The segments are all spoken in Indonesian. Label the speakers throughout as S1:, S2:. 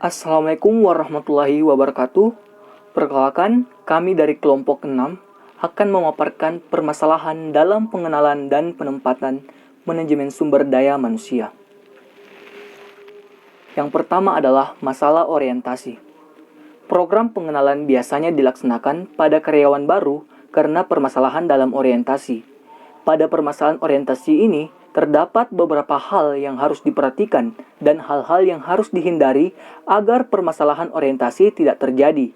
S1: Assalamualaikum warahmatullahi wabarakatuh. Perkenalkan, kami dari kelompok 6 akan memaparkan permasalahan dalam pengenalan dan penempatan manajemen sumber daya manusia. Yang pertama adalah masalah orientasi. Program pengenalan biasanya dilaksanakan pada karyawan baru karena permasalahan dalam orientasi. Pada permasalahan orientasi ini, terdapat beberapa hal yang harus diperhatikan dan hal-hal yang harus dihindari agar permasalahan orientasi tidak terjadi.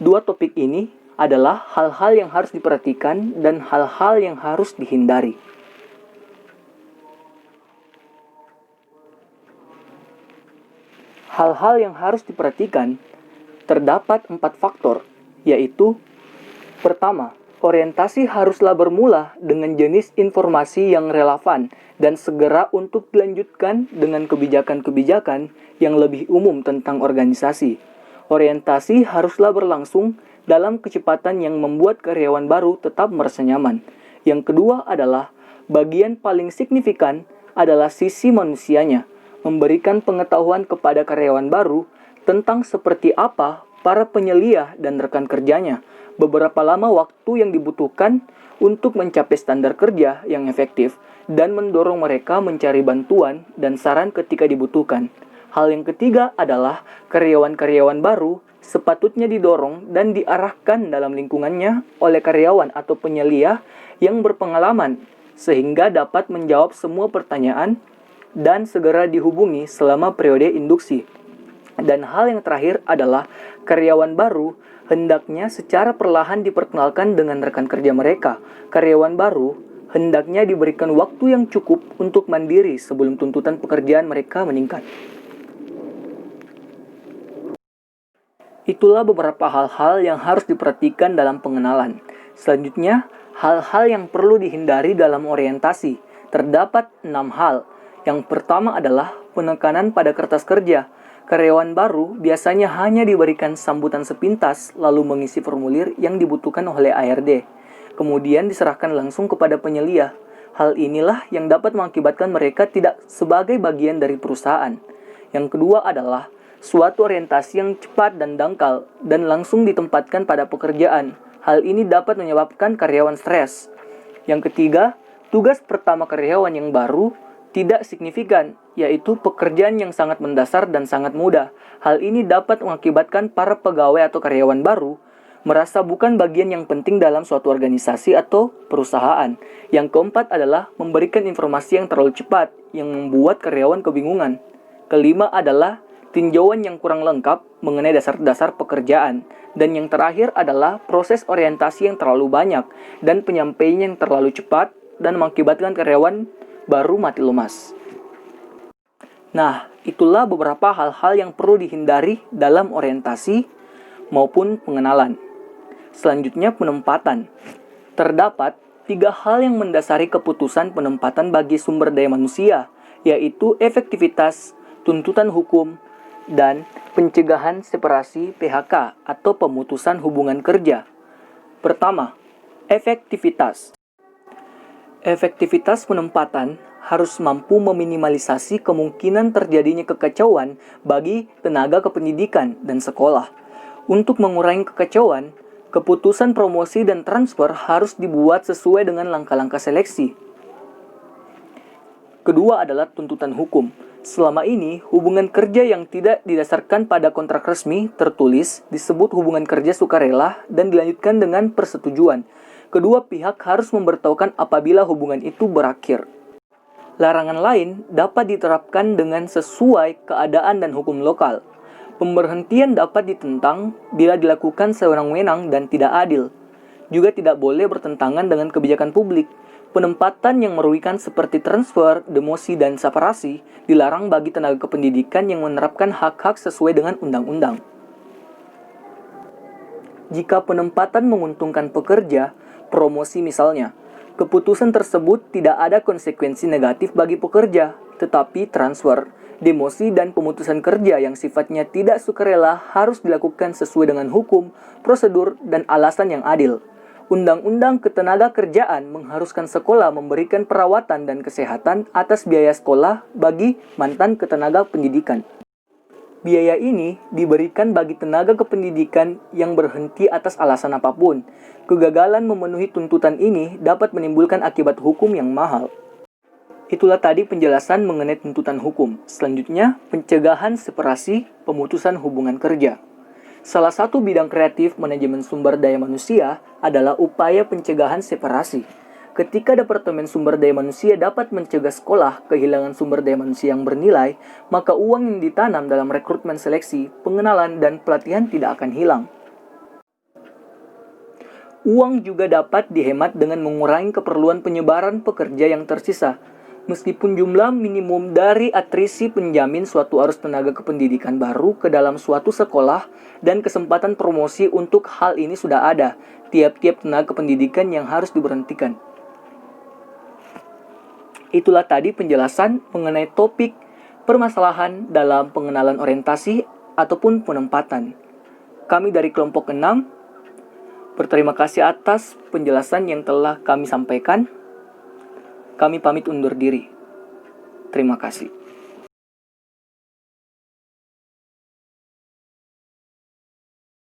S1: Dua topik ini adalah hal-hal yang harus diperhatikan dan hal-hal yang harus dihindari. Hal-hal yang harus diperhatikan terdapat 4 faktor, yaitu: pertama, orientasi haruslah bermula dengan jenis informasi yang relevan dan segera untuk dilanjutkan dengan kebijakan-kebijakan yang lebih umum tentang organisasi. Orientasi haruslah berlangsung dalam kecepatan yang membuat karyawan baru tetap merasa nyaman. Yang kedua adalah, bagian paling signifikan adalah sisi manusianya, memberikan pengetahuan kepada karyawan baru tentang seperti apa para penyelia dan rekan kerjanya, beberapa lama waktu yang dibutuhkan untuk mencapai standar kerja yang efektif, dan mendorong mereka mencari bantuan dan saran ketika dibutuhkan. Hal yang ketiga adalah karyawan-karyawan baru sepatutnya didorong dan diarahkan dalam lingkungannya oleh karyawan atau penyelia yang berpengalaman, sehingga dapat menjawab semua pertanyaan dan segera dihubungi selama periode induksi. Dan hal yang terakhir adalah karyawan baru hendaknya secara perlahan diperkenalkan dengan rekan kerja mereka. Karyawan baru hendaknya diberikan waktu yang cukup untuk mandiri sebelum tuntutan pekerjaan mereka meningkat. Itulah beberapa hal-hal yang harus diperhatikan dalam pengenalan. Selanjutnya, hal-hal yang perlu dihindari dalam orientasi. Terdapat 6 hal. Yang pertama adalah penekanan pada kertas kerja. Karyawan baru biasanya hanya diberikan sambutan sepintas lalu mengisi formulir yang dibutuhkan oleh ARD. Kemudian diserahkan langsung kepada penyelia. Hal inilah yang dapat mengakibatkan mereka tidak sebagai bagian dari perusahaan. Yang kedua adalah suatu orientasi yang cepat dan dangkal dan langsung ditempatkan pada pekerjaan. Hal ini dapat menyebabkan karyawan stres. Yang ketiga, tugas pertama karyawan yang baru tidak signifikan, yaitu pekerjaan yang sangat mendasar dan sangat mudah. Hal ini dapat mengakibatkan para pegawai atau karyawan baru merasa bukan bagian yang penting dalam suatu organisasi atau perusahaan. Yang keempat adalah memberikan informasi yang terlalu cepat, yang membuat karyawan kebingungan. Kelima adalah tinjauan yang kurang lengkap mengenai dasar-dasar pekerjaan. Dan yang terakhir adalah proses orientasi yang terlalu banyak dan penyampaian yang terlalu cepat dan mengakibatkan karyawan baru mati lemas. Nah, itulah beberapa hal-hal yang perlu dihindari dalam orientasi maupun pengenalan. Selanjutnya, penempatan. Terdapat 3 hal yang mendasari keputusan penempatan bagi sumber daya manusia, yaitu efektivitas, tuntutan hukum, dan pencegahan separasi PHK atau pemutusan hubungan kerja. Pertama, efektivitas. Efektivitas penempatan harus mampu meminimalisasi kemungkinan terjadinya kekacauan bagi tenaga kependidikan dan sekolah. Untuk mengurangi kekacauan, keputusan promosi dan transfer harus dibuat sesuai dengan langkah-langkah seleksi. Kedua adalah tuntutan hukum. Selama ini, hubungan kerja yang tidak didasarkan pada kontrak resmi tertulis disebut hubungan kerja sukarela dan dilanjutkan dengan persetujuan. Kedua pihak harus memberitahukan apabila hubungan itu berakhir. Larangan lain dapat diterapkan dengan sesuai keadaan dan hukum lokal. Pemberhentian dapat ditentang bila dilakukan sewenang-wenang dan tidak adil. Juga tidak boleh bertentangan dengan kebijakan publik. Penempatan yang merugikan seperti transfer, demosi, dan separasi dilarang bagi tenaga kependidikan yang menerapkan hak-hak sesuai dengan undang-undang. Jika penempatan menguntungkan pekerja, promosi misalnya, keputusan tersebut tidak ada konsekuensi negatif bagi pekerja, tetapi transfer, demosi, dan pemutusan kerja yang sifatnya tidak sukarela harus dilakukan sesuai dengan hukum, prosedur, dan alasan yang adil. Undang-Undang Ketenagakerjaan mengharuskan sekolah memberikan perawatan dan kesehatan atas biaya sekolah bagi mantan ketenaga pendidikan. Biaya ini diberikan bagi tenaga kependidikan yang berhenti atas alasan apapun. Kegagalan memenuhi tuntutan ini dapat menimbulkan akibat hukum yang mahal. Itulah tadi penjelasan mengenai tuntutan hukum. Selanjutnya, pencegahan separasi pemutusan hubungan kerja. Salah satu bidang kreatif manajemen sumber daya manusia adalah upaya pencegahan separasi. Ketika Departemen Sumber Daya Manusia dapat mencegah sekolah kehilangan sumber daya manusia yang bernilai, maka uang yang ditanam dalam rekrutmen seleksi, pengenalan, dan pelatihan tidak akan hilang. Uang juga dapat dihemat dengan mengurangi keperluan penyebaran pekerja yang tersisa. Meskipun jumlah minimum dari atrisi penjamin suatu arus tenaga kependidikan baru ke dalam suatu sekolah dan kesempatan promosi untuk hal ini sudah ada, tiap-tiap tenaga kependidikan yang harus diberhentikan. Itulah tadi penjelasan mengenai topik permasalahan dalam pengenalan orientasi ataupun penempatan. Kami dari kelompok 6 berterima kasih atas penjelasan yang telah kami sampaikan. Kami pamit undur diri. Terima kasih.